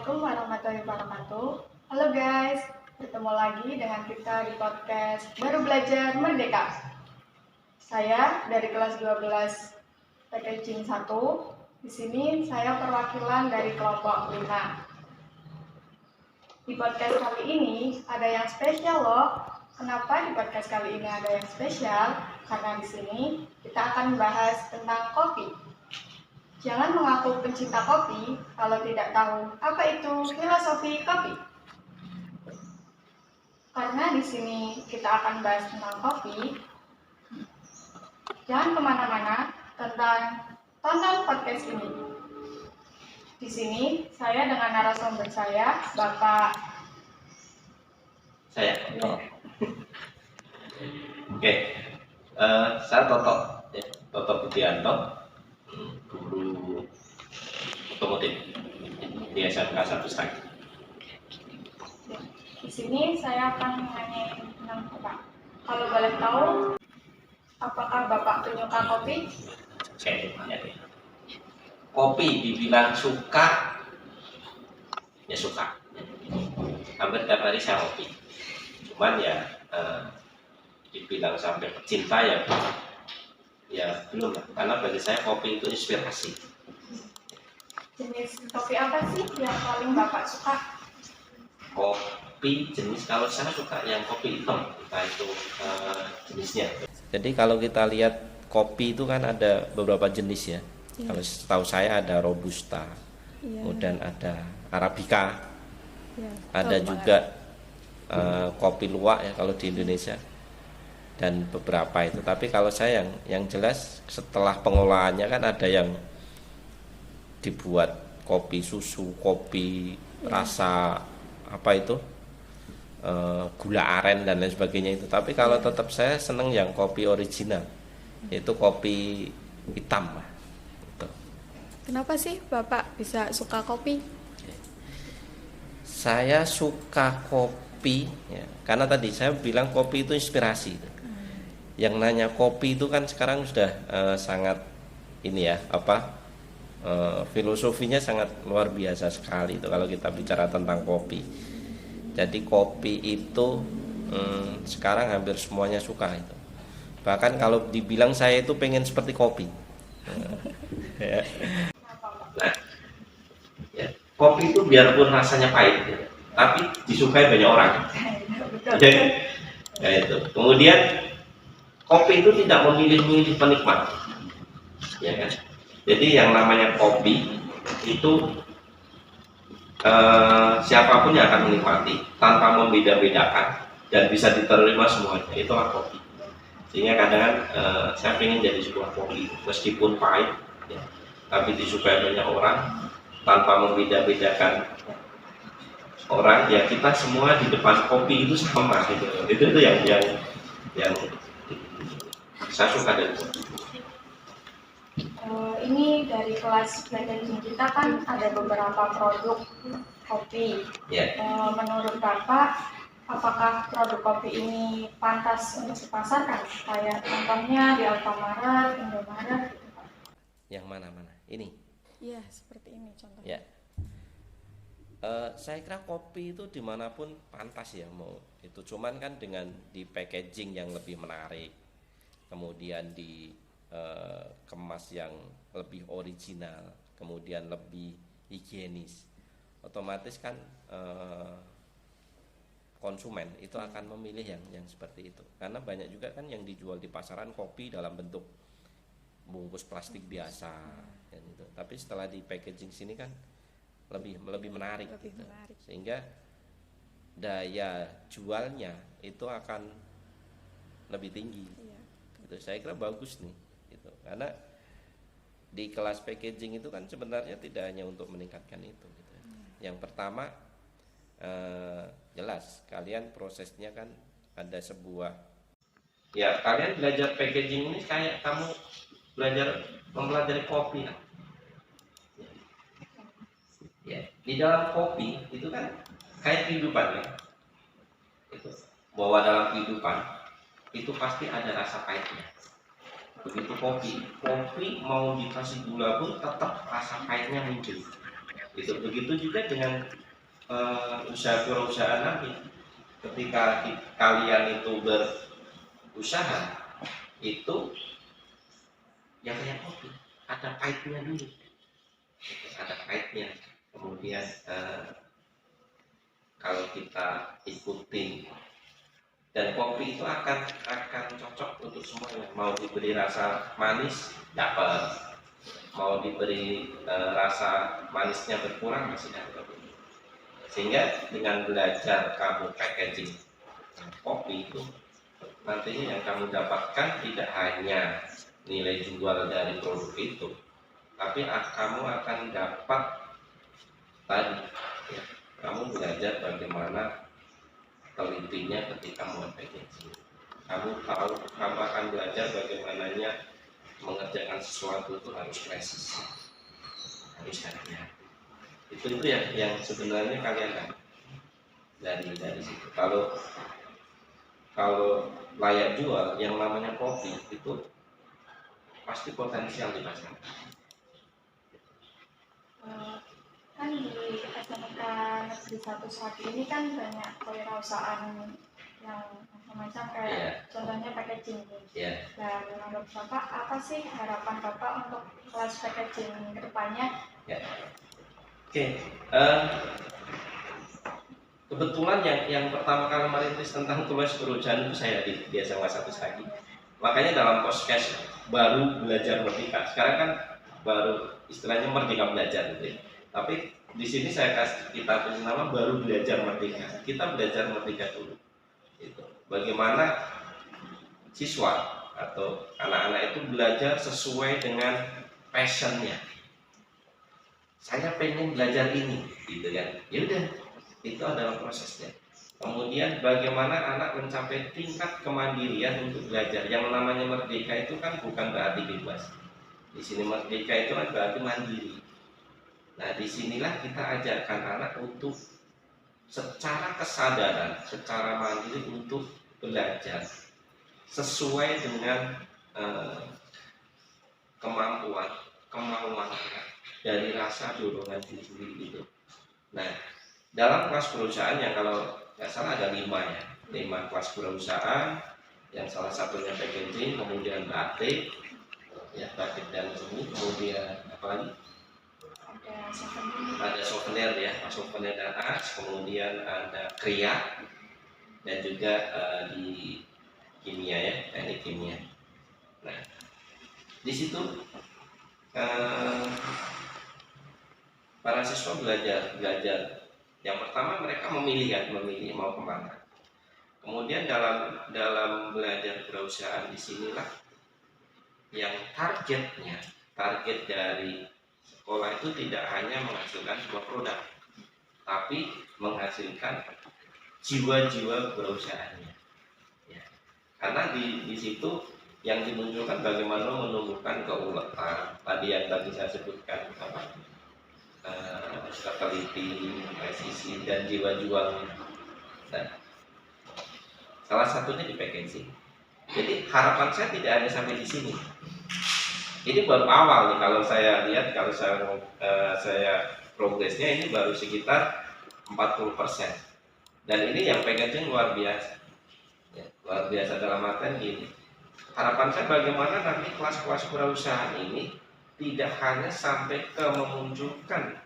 Assalamualaikum warahmatullahi wabarakatuh. Halo guys, bertemu lagi dengan kita di podcast Baru Belajar Merdeka. Saya dari kelas 12 packaging 1. Di sini saya perwakilan dari kelompok 5. Di podcast kali ini ada yang spesial loh. Kenapa di podcast kali ini ada yang spesial? Karena di sini kita akan membahas tentang kopi. Jangan mengaku pencinta kopi kalau tidak tahu apa itu filosofi kopi. Karena di sini kita akan bahas tentang kopi. Jangan kemana-mana, tonton podcast ini. Di sini saya dengan narasumber saya, Bapak. Saya. Oh. Oke. Saya Toto Budianto, guru otomotif di SMK 1 Stag. Di sini saya akan menanya tentang Bapak. Kalau boleh tahu, apakah Bapak penyuka kopi? Oke. Kopi dibilang suka, ya suka. Hampir tiap hari saya kopi. Cuman ya dibilang sampai pecinta ya belum lah. Karena bagi saya kopi itu inspirasi. Jenis kopi apa sih yang paling Bapak suka? Kopi jenis, kalau saya suka yang kopi hitam, entah itu jenisnya. Jadi kalau kita lihat kopi itu kan ada beberapa jenis ya. Kalau setahu saya ada Robusta, kemudian ada Arabica, ada juga kopi luwak ya kalau di Indonesia, dan beberapa itu. Tapi kalau saya yang jelas setelah pengolahannya kan ada yang dibuat kopi susu, kopi rasa apa itu gula aren dan lain sebagainya itu. Tapi kalau tetap saya seneng yang kopi original, yaitu kopi hitam. Gitu. Kenapa sih Bapak bisa suka kopi? Saya suka kopi ya, karena tadi saya bilang kopi itu inspirasi. Yang nanya kopi itu kan sekarang sudah sangat ini ya, filosofinya sangat luar biasa sekali itu kalau kita bicara tentang kopi. Jadi kopi itu sekarang hampir semuanya suka itu. Bahkan kalau dibilang saya itu pengen seperti kopi. Nah, ya, kopi itu biarpun rasanya pahit, ya, tapi disukai banyak orang. Ya itu. Kemudian kopi itu tidak memilih-milih penikmat, ya kan? Jadi yang namanya kopi itu siapapun yang akan menikmati tanpa membeda-bedakan dan bisa diterima semuanya, itulah kopi. Sehingga kadang saya ingin jadi sebuah kopi meskipun pahit, ya, tapi disukai banyak orang tanpa membeda-bedakan orang. Ya kita semua di depan kopi itu sama gitu. Itu yang saya suka dari kopi. Ini dari kelas packaging kita kan ada beberapa produk kopi. Menurut Bapak, apakah produk kopi ini pantas untuk dipasarkan? Kayak contohnya di Alfamaret, Indomaret, gitu Pak. Yang mana? Ini? Iya, seperti ini contohnya. Ya. Saya kira kopi itu dimanapun pantas ya, mau itu cuman kan dengan di packaging yang lebih menarik, kemudian di kemas yang lebih original, kemudian lebih higienis, otomatis kan konsumen itu akan memilih yang seperti itu. Karena banyak juga kan yang dijual di pasaran kopi dalam bentuk bungkus plastik biasa, kan gitu. Tapi setelah di packaging sini kan lebih menarik, gitu. Sehingga daya jualnya itu akan lebih tinggi. Gitu. Saya kira bagus nih. Karena di kelas packaging itu kan sebenarnya tidak hanya untuk meningkatkan itu gitu. Yang pertama jelas kalian prosesnya kan ada sebuah, ya kalian belajar packaging ini kayak kamu mempelajari kopi lah. Ya, di dalam kopi itu kan kayak kehidupan ya. Itu bahwa dalam kehidupan itu pasti ada rasa pahitnya. Begitu kopi mau dikasih gula pun tetap rasa pahitnya muncul. Itu begitu juga dengan usaha kewirausahaan nanti. Ketika kalian itu berusaha, itu yang kayak kopi, ada pahitnya dulu, ada pahitnya. Kemudian kalau kita ikutin, dan kopi itu akan cocok untuk semuanya. Mau diberi rasa manis dapat, mau diberi rasa manisnya berkurang masih dapat. Sehingga dengan belajar kamu packaging kopi itu, nantinya yang kamu dapatkan tidak hanya nilai jual dari produk itu, tapi kamu akan dapat tadi ya, kamu belajar bagaimana telitinya ketika membuat packaging. Kamu tahu, kamu akan belajar bagaimananya mengerjakan sesuatu itu harus presis, harus hati-hati. Itu yang sebenarnya kalian kan dari situ. Kalau layak jual, yang namanya kopi itu pasti potensial di pasar. Kan di SMK Negeri 1 Serabi ini kan banyak kewirausahaan yang macam-macam kayak contohnya packaging. Nah, menurut Bapak apa sih harapan Bapak untuk kelas packaging ke depannya? Kebetulan yang pertama kali merintis tentang tulis perusahaan itu saya di SMA 1 Serabi. Makanya dalam podcast baru belajar merdeka. Sekarang kan baru istilahnya merdeka belajar gitu ya. Tapi di sini kita kasih nama baru belajar merdeka. Kita belajar merdeka dulu. Itu. Bagaimana siswa atau anak-anak itu belajar sesuai dengan passionnya. Saya pengen belajar ini, gitu kan? Ya udah, itu adalah prosesnya. Kemudian bagaimana anak mencapai tingkat kemandirian untuk belajar. Yang namanya merdeka itu kan bukan berarti bebas. Di sini merdeka itu kan berarti mandiri. Nah, disinilah kita ajarkan anak untuk secara kesadaran, secara mandiri untuk belajar sesuai dengan kemauan dari rasa dorongan diri itu. Nah, dalam kelas perusahaan yang kalau nggak salah ada 5 kelas perusahaan, yang salah satunya packaging, kemudian batik, ya batik dan seni, kemudian apa lagi? Ada souvenir ya, souvenir dan arts, kemudian ada kriya, dan juga di kimia ya, teknik kimia. Nah, di situ para siswa belajar. Yang pertama mereka memilih mau kemana. Kemudian dalam belajar perusahaan disinilah yang target dari sekolah itu tidak hanya menghasilkan sebuah produk, tapi menghasilkan jiwa-jiwa perusahaannya. Ya. Karena di situ yang dimunculkan bagaimana menumbuhkan keuletan tadi yang tadi saya sebutkan teliti, presisi dan jiwa-jiwa. Nah, salah satunya di packaging. Jadi harapan saya tidak hanya sampai di sini. Ini baru awal nih kalau saya lihat, kalau saya progresnya ini baru sekitar 40%. Dan ini yang packaging luar biasa. Ya, luar biasa dalam artian gini. Harapan saya bagaimana nanti kelas-kelas kewirausahaan ini tidak hanya sampai ke memunculkan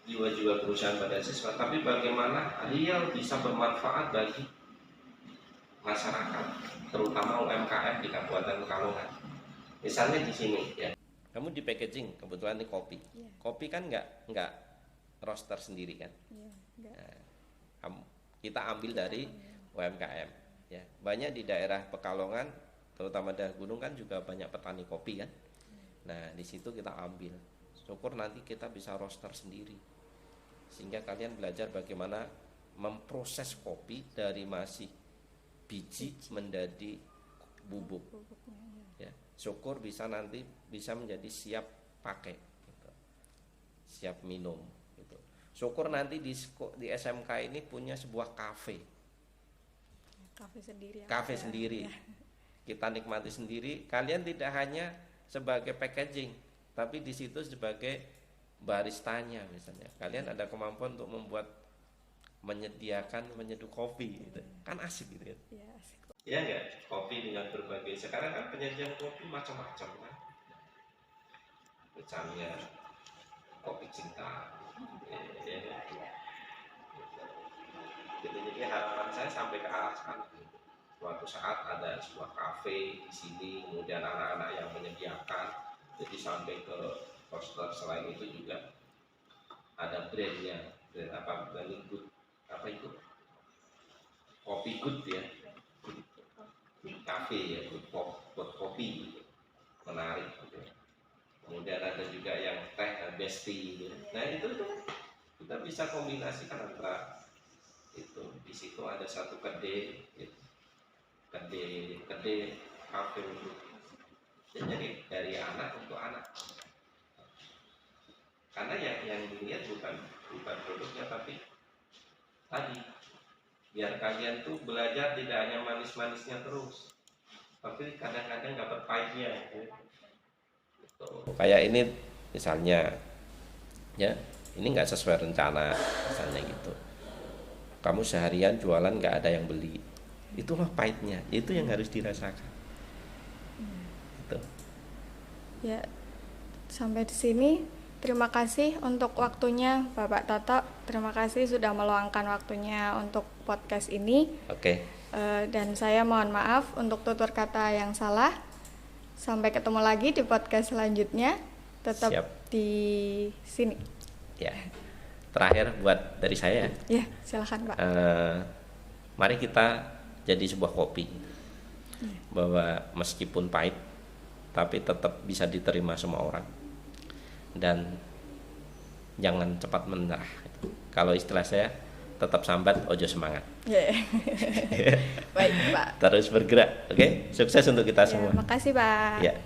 jiwa-jiwa perusahaan pada siswa, tapi bagaimana real bisa bermanfaat bagi masyarakat, terutama UMKM di Kabupaten Pekalongan. Misalnya di sini ya, kamu di packaging, kebetulan di kopi. Kopi kan nggak roaster sendiri kan. Nah, kita ambil dari UMKM. Ya, banyak di daerah Pekalongan, terutama daerah gunung kan juga banyak petani kopi kan. Nah, di situ kita ambil. Syukur nanti kita bisa roaster sendiri. Sehingga kalian belajar bagaimana memproses kopi dari masih biji menjadi bubuk. Ya, syukur nanti bisa menjadi siap pakai, gitu. Siap minum. Gitu. Syukur nanti di SMK ini punya sebuah kafe sendiri. Kita nikmati sendiri. Kalian tidak hanya sebagai packaging, tapi di situ sebagai baristanya misalnya, kalian ada kemampuan untuk menyediakan menyeduh kopi gitu. Kan asik gitu kan. Iya, asik. Ya enggak, kopi dengan berbagai, sekarang kan penyajian kopi macam-macam kan. Misalnya kopi cinta, ya, gitu. Jadi harapan saya sampai ke arah sana. Suatu saat ada sebuah kafe di sini, kemudian anak-anak yang menyediakan, jadi sampai ke poster. Selain itu juga ada brand apa, branding good, apa itu, kopi good ya, kafe ya, buat kopi gitu. Menarik gitu. Kemudian ada juga yang teh best tea gitu. Nah itu kita bisa kombinasikan antara itu. Di situ ada satu kedai gitu. kedai kafe untuk, jadi dari anak untuk anak, karena yang dilihat bukan produknya, tapi tadi biar kalian tuh belajar tidak hanya manis-manisnya terus, tapi kadang-kadang dapat pahitnya gitu. Kayak ini misalnya ya, ini nggak sesuai rencana misalnya gitu, kamu seharian jualan nggak ada yang beli, itulah pahitnya, itu yang harus dirasakan. Gitu. Ya, sampai di sini. Terima kasih untuk waktunya Bapak Toto. Terima kasih sudah meluangkan waktunya untuk podcast ini. Oke. Dan saya mohon maaf untuk tutur kata yang salah. Sampai ketemu lagi di podcast selanjutnya. Tetap Siap. di sini. Ya. Terakhir buat dari saya. Ya, silakan Pak. Mari kita jadi sebuah kopi. Bahwa meskipun pahit, tapi tetap bisa diterima semua orang. Dan jangan cepat menyerah. Kalau istilah saya, tetap sambat, ojo semangat. Baik Pak. Terus bergerak, oke? Sukses untuk kita semua. Makasih Pak. Ya.